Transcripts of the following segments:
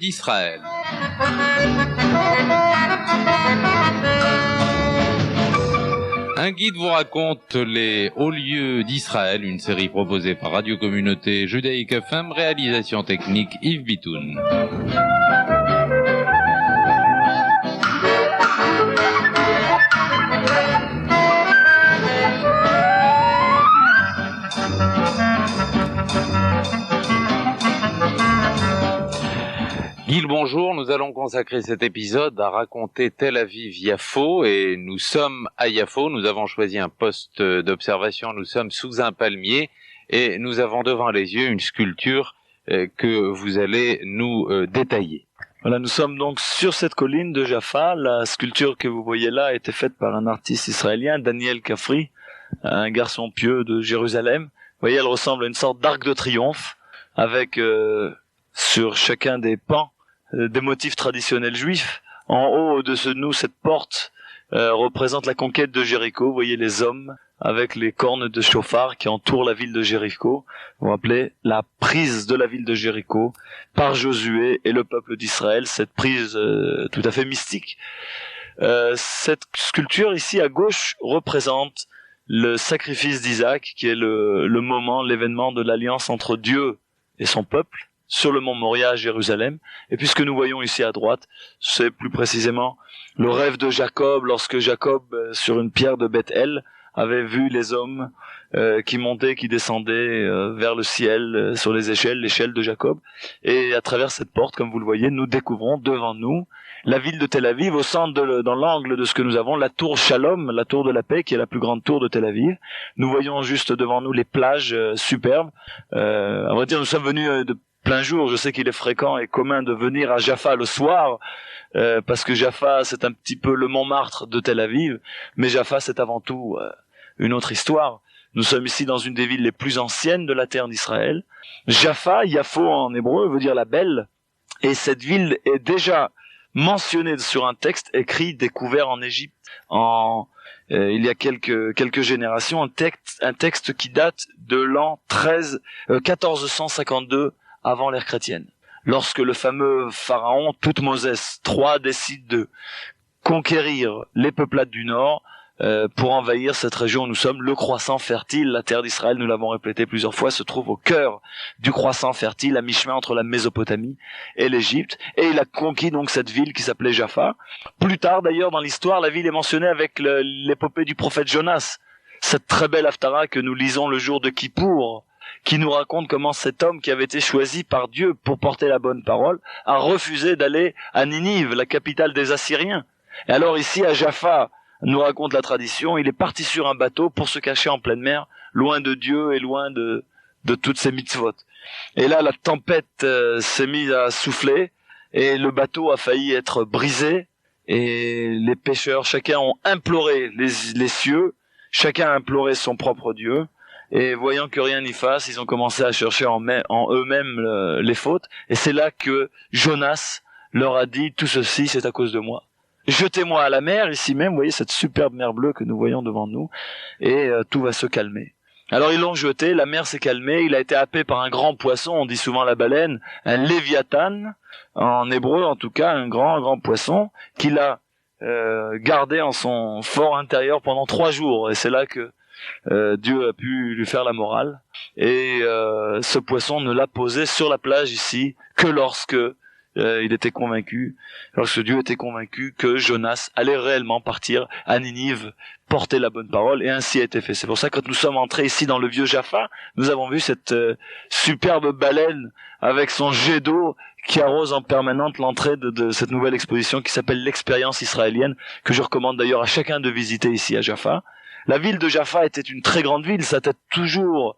d'Israël. Un guide vous raconte les hauts lieux d'Israël, une série proposée par Radio Communauté Judaïque FM, réalisation technique Yves Bitoun. Gilles, bonjour. Nous allons consacrer cet épisode à raconter Tel Aviv-Yafo et nous sommes à Yafo. Nous avons choisi un poste d'observation. Nous sommes sous un palmier et nous avons devant les yeux une sculpture que vous allez nous détailler. Voilà, nous sommes donc sur cette colline de Jaffa. La sculpture que vous voyez là a été faite par un artiste israélien, Daniel Kafri, un garçon pieux de Jérusalem. Vous voyez, elle ressemble à une sorte d'arc de triomphe avec sur chacun des pans des motifs traditionnels juifs. En haut, au-dessus de nous, cette porte représente la conquête de Jéricho. Vous voyez les hommes avec les cornes de chauffard qui entourent la ville de Jéricho. Vous vous rappelez la prise de la ville de Jéricho par Josué et le peuple d'Israël, cette prise tout à fait mystique. Cette sculpture ici à gauche représente le sacrifice d'Isaac, qui est le moment, l'événement de l'alliance entre Dieu et son peuple, sur le mont Moria à Jérusalem. Et puis ce que nous voyons ici à droite, c'est plus précisément le rêve de Jacob, lorsque Jacob, sur une pierre de Bethel, avait vu les hommes qui montaient, qui descendaient vers le ciel, sur l'échelle de Jacob. Et à travers cette porte, comme vous le voyez, nous découvrons devant nous la ville de Tel Aviv, au centre, dans l'angle de ce que nous avons, la tour Shalom, la tour de la paix, qui est la plus grande tour de Tel Aviv. Nous voyons juste devant nous les plages superbes. À vrai dire, nous sommes venus de plein jour. Je sais qu'il est fréquent et commun de venir à Jaffa le soir, parce que Jaffa, c'est un petit peu le Montmartre de Tel Aviv, mais Jaffa, c'est avant tout une autre histoire. Nous sommes ici dans une des villes les plus anciennes de la terre d'Israël. Jaffa, Yafo en hébreu, veut dire la belle, et cette ville est déjà mentionnée sur un texte écrit, découvert en Égypte, il y a quelques générations, un texte qui date de l'an 1452 avant l'ère chrétienne, lorsque le fameux pharaon Thoutmosès III décide de conquérir les peuplades du nord pour envahir cette région où nous sommes. Le croissant fertile, la terre d'Israël, nous l'avons répété plusieurs fois, se trouve au cœur du croissant fertile, à mi-chemin entre la Mésopotamie et l'Égypte, et il a conquis donc cette ville qui s'appelait Jaffa. Plus tard d'ailleurs dans l'histoire, la ville est mentionnée avec l'épopée du prophète Jonas, cette très belle haftara que nous lisons le jour de Kippour, qui nous raconte comment cet homme qui avait été choisi par Dieu pour porter la bonne parole a refusé d'aller à Ninive, la capitale des Assyriens. Et alors ici à Jaffa, nous raconte la tradition, il est parti sur un bateau pour se cacher en pleine mer, loin de Dieu et loin de toutes ces mitzvot. Et là la tempête s'est mise à souffler et le bateau a failli être brisé, et les pêcheurs, chacun ont imploré les cieux, chacun a imploré son propre Dieu. Et voyant que rien n'y fasse, ils ont commencé à chercher en eux-mêmes les fautes. Et c'est là que Jonas leur a dit, tout ceci c'est à cause de moi. Jetez-moi à la mer, ici même, vous voyez cette superbe mer bleue que nous voyons devant nous, et tout va se calmer. Alors ils l'ont jeté, la mer s'est calmée, il a été happé par un grand poisson, on dit souvent la baleine, un léviathan, en hébreu en tout cas, un grand poisson, qu'il a gardé en son fort intérieur pendant 3 jours. Et c'est là que Dieu a pu lui faire la morale, et ce poisson ne l'a posé sur la plage ici que lorsque il était convaincu, lorsque Dieu était convaincu que Jonas allait réellement partir à Ninive, porter la bonne parole, et ainsi a été fait. C'est pour ça que quand nous sommes entrés ici dans le vieux Jaffa, nous avons vu cette superbe baleine avec son jet d'eau qui arrose en permanence l'entrée de cette nouvelle exposition qui s'appelle l'expérience israélienne, que je recommande d'ailleurs à chacun de visiter ici à Jaffa. La ville de Jaffa était une très grande ville, ça était toujours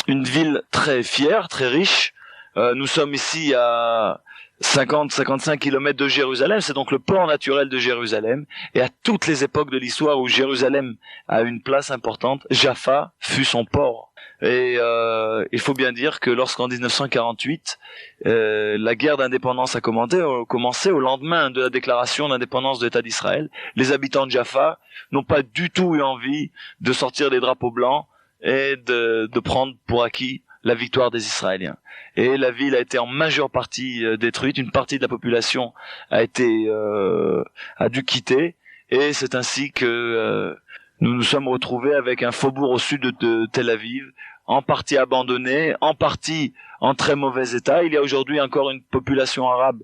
une ville très fière, très riche. Nous sommes ici à 50-55 kilomètres de Jérusalem, c'est donc le port naturel de Jérusalem, et à toutes les époques de l'histoire où Jérusalem a une place importante, Jaffa fut son port. Et il faut bien dire que lorsqu'en 1948, la guerre d'indépendance a commencé au lendemain de la déclaration d'indépendance de l'État d'Israël, les habitants de Jaffa n'ont pas du tout eu envie de sortir des drapeaux blancs et de prendre pour acquis la victoire des Israéliens. Et la ville a été en majeure partie détruite, une partie de la population a dû quitter, et c'est ainsi que nous nous sommes retrouvés avec un faubourg au sud de Tel Aviv, en partie abandonné, en partie en très mauvais état. Il y a aujourd'hui encore une population arabe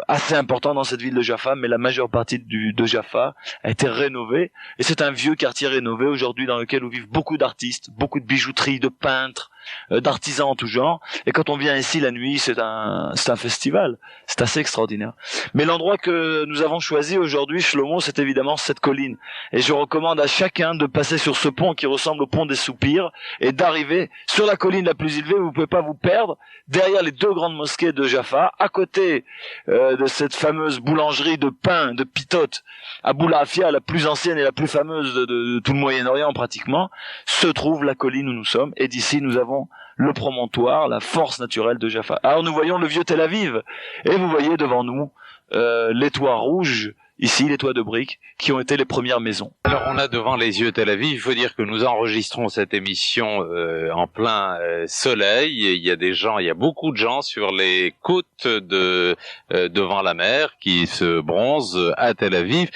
assez importante dans cette ville de Jaffa, mais la majeure partie de Jaffa a été rénovée. Et c'est un vieux quartier rénové aujourd'hui dans lequel où vivent beaucoup d'artistes, beaucoup de bijouteries, de peintres, d'artisans en tout genre. Et quand on vient ici la nuit, c'est un festival. C'est assez extraordinaire. Mais l'endroit que nous avons choisi aujourd'hui, Shlomo, c'est évidemment cette colline. Et je recommande à chacun de passer sur ce pont qui ressemble au pont des Soupirs et d'arriver sur la colline la plus élevée où vous pouvez pas vous perdre, derrière les deux grandes mosquées de Jaffa, à côté de cette fameuse boulangerie de pain, de pitote, Abou Afia, la plus ancienne et la plus fameuse de tout le Moyen-Orient pratiquement, se trouve la colline où nous sommes. Et d'ici, nous avons le promontoire, la force naturelle de Jaffa. Alors nous voyons le vieux Tel Aviv, et vous voyez devant nous les toits rouges, ici les toits de briques, qui ont été les premières maisons. Alors on a devant les yeux Tel Aviv, il faut dire que nous enregistrons cette émission en plein soleil, il y a beaucoup de gens sur les côtes devant la mer qui se bronzent à Tel Aviv.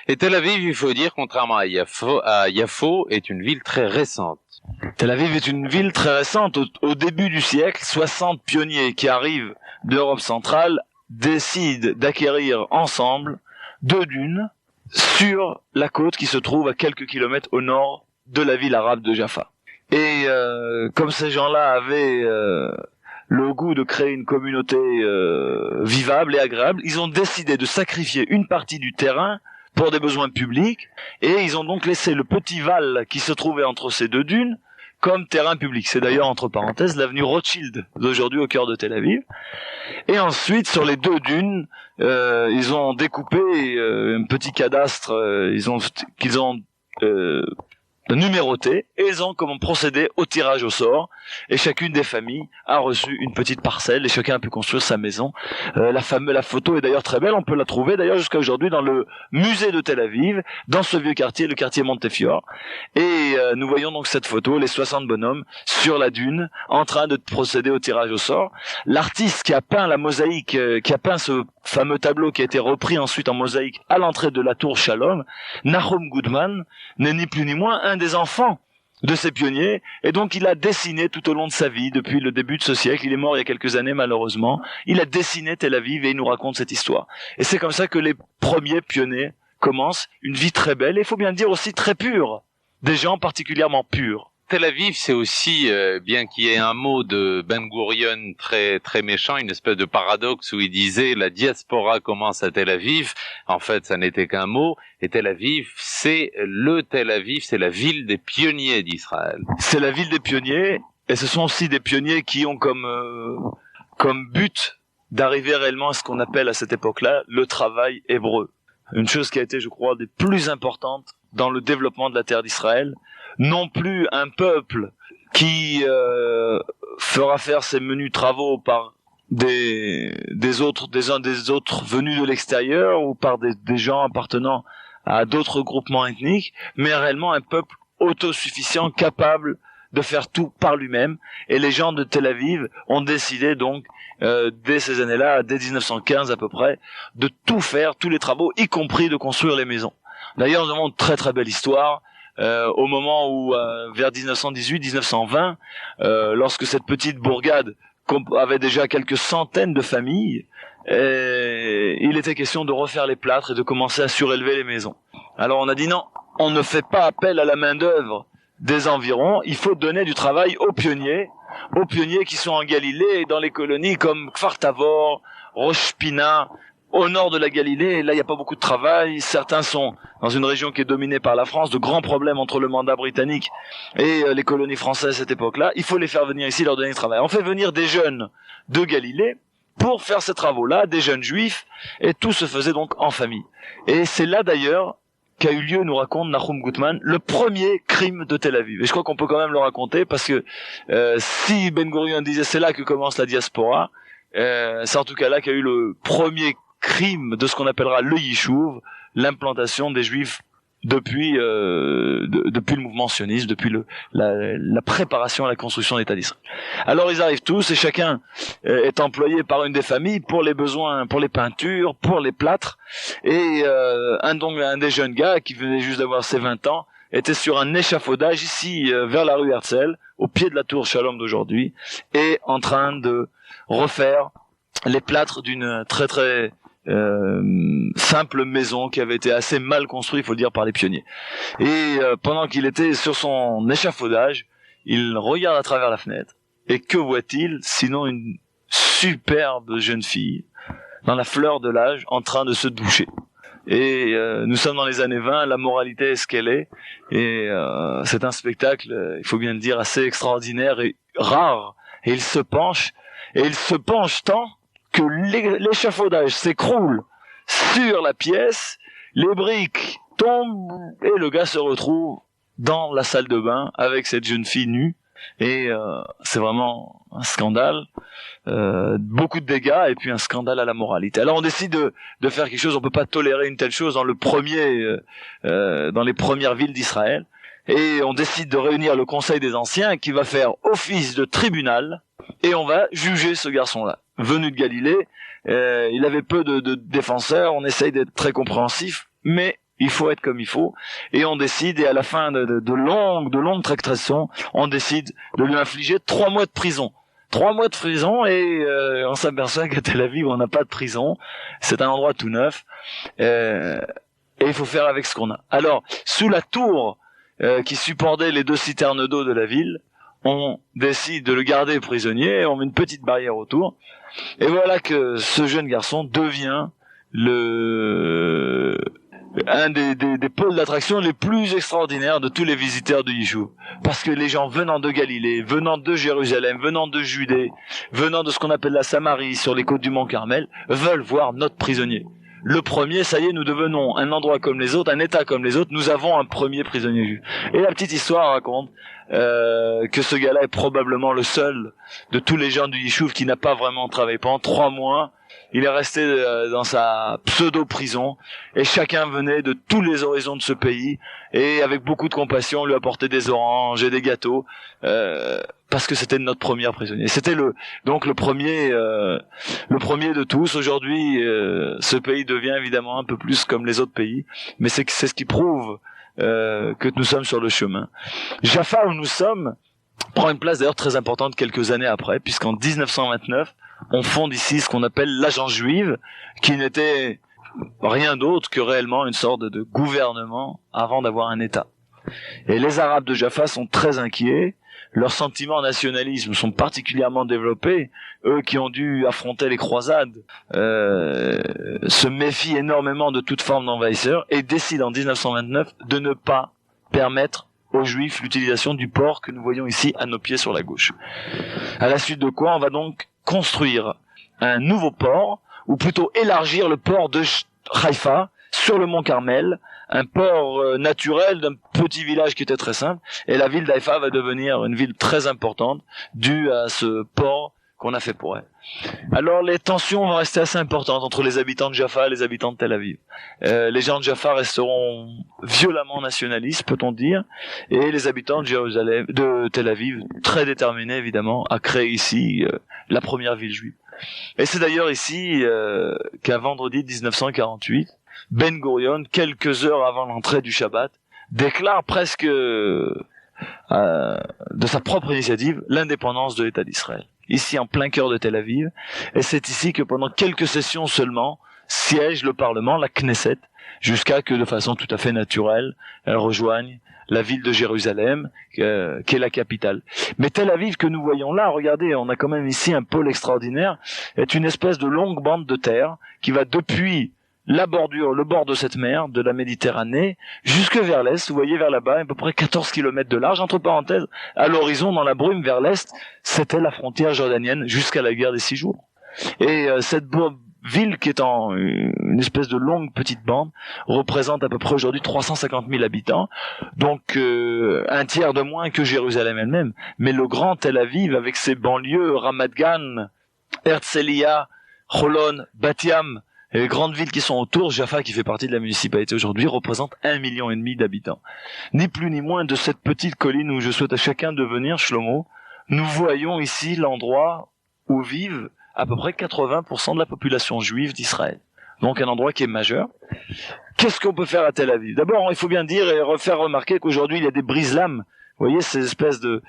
Et Tel Aviv, il faut dire, contrairement à Yafo, est une ville très récente. Tel Aviv est une ville très récente. Au début du siècle, 60 pionniers qui arrivent d'Europe centrale décident d'acquérir ensemble 2 dunes sur la côte qui se trouve à quelques kilomètres au nord de la ville arabe de Jaffa. Et comme ces gens-là avaient le goût de créer une communauté vivable et agréable, ils ont décidé de sacrifier une partie du terrain pour des besoins publics, et ils ont donc laissé le petit val qui se trouvait entre ces 2 dunes comme terrain public. C'est d'ailleurs, entre parenthèses, l'avenue Rothschild d'aujourd'hui au cœur de Tel Aviv. Et ensuite, sur les 2 dunes, ils ont découpé un petit cadastre qu'ils ont numéroté, et ils ont procédé au tirage au sort, et chacune des familles a reçu une petite parcelle, et chacun a pu construire sa maison. La photo est d'ailleurs très belle, on peut la trouver d'ailleurs jusqu'à aujourd'hui dans le musée de Tel Aviv, dans ce vieux quartier, le quartier Montefiore, et nous voyons donc cette photo, les 60 bonhommes sur la dune, en train de procéder au tirage au sort. L'artiste qui a peint la mosaïque, qui a peint ce fameux tableau qui a été repris ensuite en mosaïque à l'entrée de la tour Shalom, Nahum Goodman, n'est ni plus ni moins un des enfants de ces pionniers, et donc il a dessiné tout au long de sa vie, depuis le début de ce siècle, il est mort il y a quelques années malheureusement, il a dessiné Tel Aviv et il nous raconte cette histoire. Et c'est comme ça que les premiers pionniers commencent une vie très belle, et il faut bien le dire aussi très pure, des gens particulièrement purs. Tel Aviv, c'est aussi, bien qu'il y ait un mot de Ben Gurion très très méchant, une espèce de paradoxe où il disait la diaspora commence à Tel Aviv. En fait, ça n'était qu'un mot. Et Tel Aviv, c'est la ville des pionniers d'Israël. C'est la ville des pionniers, et ce sont aussi des pionniers qui ont comme but d'arriver réellement à ce qu'on appelle à cette époque-là le travail hébreu. Une chose qui a été, je crois, des plus importantes dans le développement de la terre d'Israël. Non plus un peuple qui fera faire ses menus travaux par des autres venus de l'extérieur ou par des gens appartenant à d'autres groupements ethniques, mais réellement un peuple autosuffisant, capable de faire tout par lui-même. Et les gens de Tel Aviv ont décidé donc, dès ces années-là, dès 1915 à peu près, de tout faire, tous les travaux, y compris de construire les maisons. D'ailleurs, nous avons une très très belle histoire. Au moment où, vers 1918-1920, lorsque cette petite bourgade avait déjà quelques centaines de familles, il était question de refaire les plâtres et de commencer à surélever les maisons. Alors on a dit non, on ne fait pas appel à la main-d'œuvre des environs, il faut donner du travail aux pionniers qui sont en Galilée et dans les colonies comme Kfar Tavor, Rosh Pina. Au nord de la Galilée, là, il n'y a pas beaucoup de travail. Certains sont dans une région qui est dominée par la France, de grands problèmes entre le mandat britannique et les colonies françaises à cette époque-là. Il faut les faire venir ici, leur donner du travail. On fait venir des jeunes de Galilée pour faire ces travaux-là, des jeunes juifs, et tout se faisait donc en famille. Et c'est là d'ailleurs qu'a eu lieu, nous raconte Nahum Goodman, le premier crime de Tel Aviv. Et je crois qu'on peut quand même le raconter parce que si Ben Gurion disait c'est là que commence la diaspora, c'est en tout cas là qu'a eu le premier crime de ce qu'on appellera le Yishuv, l'implantation des Juifs depuis le mouvement sioniste, depuis la préparation à la construction de l'État d'Israël. Alors ils arrivent tous et chacun est employé par une des familles pour les besoins, pour les peintures, pour les plâtres. Et un des jeunes gars qui venait juste d'avoir ses 20 ans était sur un échafaudage ici vers la rue Herzl, au pied de la tour Shalom d'aujourd'hui, et en train de refaire les plâtres d'une très très simple maison qui avait été assez mal construite, il faut le dire, par les pionniers. Et pendant qu'il était sur son échafaudage, il regarde à travers la fenêtre, et que voit-il sinon une superbe jeune fille dans la fleur de l'âge en train de se doucher. Et nous sommes dans les années 20, la moralité est ce qu'elle est, et c'est un spectacle, il faut bien le dire, assez extraordinaire et rare. Et il se penche tant que l'échafaudage s'écroule sur la pièce, les briques tombent, et le gars se retrouve dans la salle de bain avec cette jeune fille nue, et c'est vraiment un scandale. Beaucoup de dégâts et puis un scandale à la moralité. Alors on décide de faire quelque chose. On peut pas tolérer une telle chose dans les premières villes d'Israël, et on décide de réunir le conseil des anciens qui va faire office de tribunal, et on va juger ce garçon-là venu de Galilée. Il avait peu de défenseurs. On essaye d'être très compréhensif, mais il faut être comme il faut, et on décide, et à la fin de longues tractations, on décide de lui infliger 3 mois de prison. 3 mois de prison, et on s'aperçoit qu'à Tel Aviv, on n'a pas de prison. C'est un endroit tout neuf, et il faut faire avec ce qu'on a. Alors, sous la tour qui supportait les 2 citernes d'eau de la ville, on décide de le garder prisonnier, on met une petite barrière autour, et voilà que ce jeune garçon devient un des pôles d'attraction les plus extraordinaires de tous les visiteurs de Yishuv. Parce que les gens venant de Galilée, venant de Jérusalem, venant de Judée, venant de ce qu'on appelle la Samarie, sur les côtes du Mont Carmel, veulent voir notre prisonnier. Le premier, ça y est, nous devenons un endroit comme les autres, un État comme les autres, nous avons un premier prisonnier juif. Et la petite histoire raconte que ce gars-là est probablement le seul de tous les gens du Yishuv qui n'a pas vraiment travaillé pendant 3 mois. Il est resté dans sa pseudo-prison, et chacun venait de tous les horizons de ce pays, et avec beaucoup de compassion lui apportait des oranges et des gâteaux, parce que c'était notre premier prisonnier. C'était le premier de tous. Aujourd'hui, ce pays devient évidemment un peu plus comme les autres pays, mais c'est ce qui prouve que nous sommes sur le chemin. Jaffa, où nous sommes, prend une place d'ailleurs très importante quelques années après, puisqu'en 1929, on fonde ici ce qu'on appelle l'Agence juive, qui n'était rien d'autre que réellement une sorte de gouvernement avant d'avoir un État. Et les Arabes de Jaffa sont très inquiets, leurs sentiments nationalisme sont particulièrement développés, eux qui ont dû affronter les croisades, se méfient énormément de toute forme d'envahisseur, et décident en 1929 de ne pas permettre aux Juifs l'utilisation du port que nous voyons ici à nos pieds sur la gauche. À la suite de quoi, on va donc construire un nouveau port, ou plutôt élargir le port de Haïfa sur le mont Carmel, un port naturel d'un petit village qui était très simple, et la ville d'Haïfa va devenir une ville très importante due à ce port qu'on a fait pour elle. Alors les tensions vont rester assez importantes entre les habitants de Jaffa et les habitants de Tel Aviv. Les gens de Jaffa resteront violemment nationalistes, peut-on dire, et les habitants de Tel Aviv, très déterminés évidemment à créer ici la première ville juive. Et c'est d'ailleurs ici qu'un vendredi 1948, Ben Gurion, quelques heures avant l'entrée du Shabbat, déclare presque de sa propre initiative l'indépendance de l'État d'Israël, ici en plein cœur de Tel Aviv. Et c'est ici que pendant quelques sessions seulement siège le Parlement, la Knesset, jusqu'à que de façon tout à fait naturelle, elle rejoigne la ville de Jérusalem, qui est la capitale. Mais Tel Aviv que nous voyons là, regardez, on a quand même ici un pôle extraordinaire, est une espèce de longue bande de terre qui va depuis le bord de cette mer, de la Méditerranée, jusque vers l'est. Vous voyez vers là-bas, à peu près 14 km de large. Entre parenthèses, à l'horizon, dans la brume vers l'est, c'était la frontière jordanienne jusqu'à la guerre des 6 jours. Et cette ville, qui est en une espèce de longue petite bande, représente à peu près aujourd'hui 350 000 habitants, donc un tiers de moins que Jérusalem elle-même. Mais le grand Tel Aviv, avec ses banlieues, Ramat Gan, Herzliya, Holon, Bat Yam, Et les grandes villes qui sont autour, Jaffa, qui fait partie de la municipalité aujourd'hui, représente 1,5 million d'habitants. Ni plus ni moins de cette petite colline où je souhaite à chacun de venir, Shlomo. Nous voyons ici l'endroit où vivent à peu près 80% de la population juive d'Israël. Donc un endroit qui est majeur. Qu'est-ce qu'on peut faire à Tel Aviv? D'abord, il faut bien dire et faire remarquer qu'aujourd'hui, il y a des brise-lames. Vous voyez, ces espèces de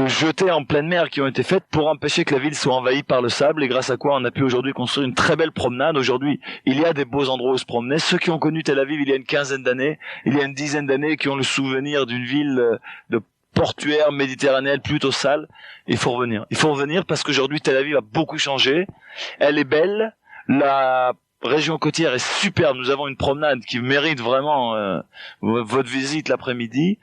jetées en pleine mer qui ont été faites pour empêcher que la ville soit envahie par le sable, et grâce à quoi on a pu aujourd'hui construire une très belle promenade. Aujourd'hui, il y a des beaux endroits où se promener. Ceux qui ont connu Tel Aviv il y a une quinzaine d'années, il y a une dizaine d'années, qui ont le souvenir d'une ville de portuaire méditerranéenne plutôt sale, il faut revenir. Il faut revenir parce qu'aujourd'hui, Tel Aviv a beaucoup changé. Elle est belle. La région côtière est superbe. Nous avons une promenade qui mérite vraiment votre visite l'après-midi.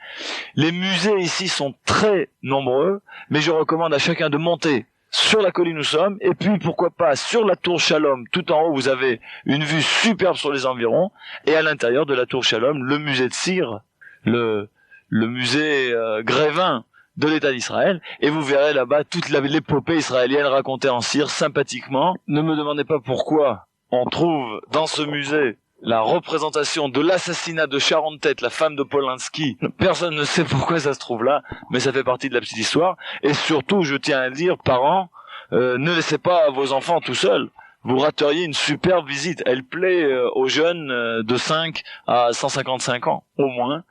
Les musées ici sont très nombreux, mais je recommande à chacun de monter sur la colline où nous sommes, et puis pourquoi pas sur la tour Shalom. Tout en haut, vous avez une vue superbe sur les environs, et à l'intérieur de la tour Shalom, le musée de cire, le musée Grévin de l'État d'Israël, et vous verrez là-bas toute l'épopée israélienne racontée en cire sympathiquement. Ne me demandez pas pourquoi on trouve dans ce musée la représentation de l'assassinat de Sharon Tate, la femme de Polanski. Personne ne sait pourquoi ça se trouve là, mais ça fait partie de la petite histoire. Et surtout, je tiens à le dire, parents, ne laissez pas vos enfants tout seuls. Vous rateriez une superbe visite. Elle plaît aux jeunes de 5 à 155 ans, au moins.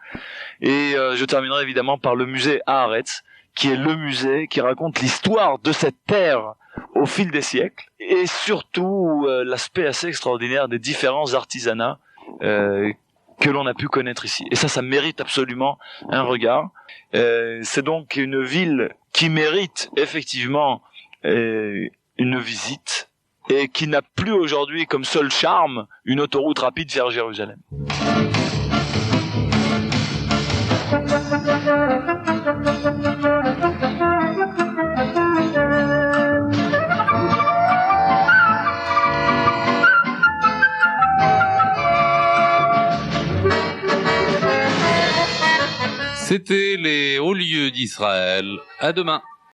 Et je terminerai évidemment par le musée Haaretz, qui est le musée qui raconte l'histoire de cette terre au fil des siècles, et surtout l'aspect assez extraordinaire des différents artisanats que l'on a pu connaître ici. Et ça mérite absolument un regard. C'est donc une ville qui mérite effectivement une visite, et qui n'a plus aujourd'hui comme seul charme une autoroute rapide vers Jérusalem. C'était les hauts lieux d'Israël. À demain.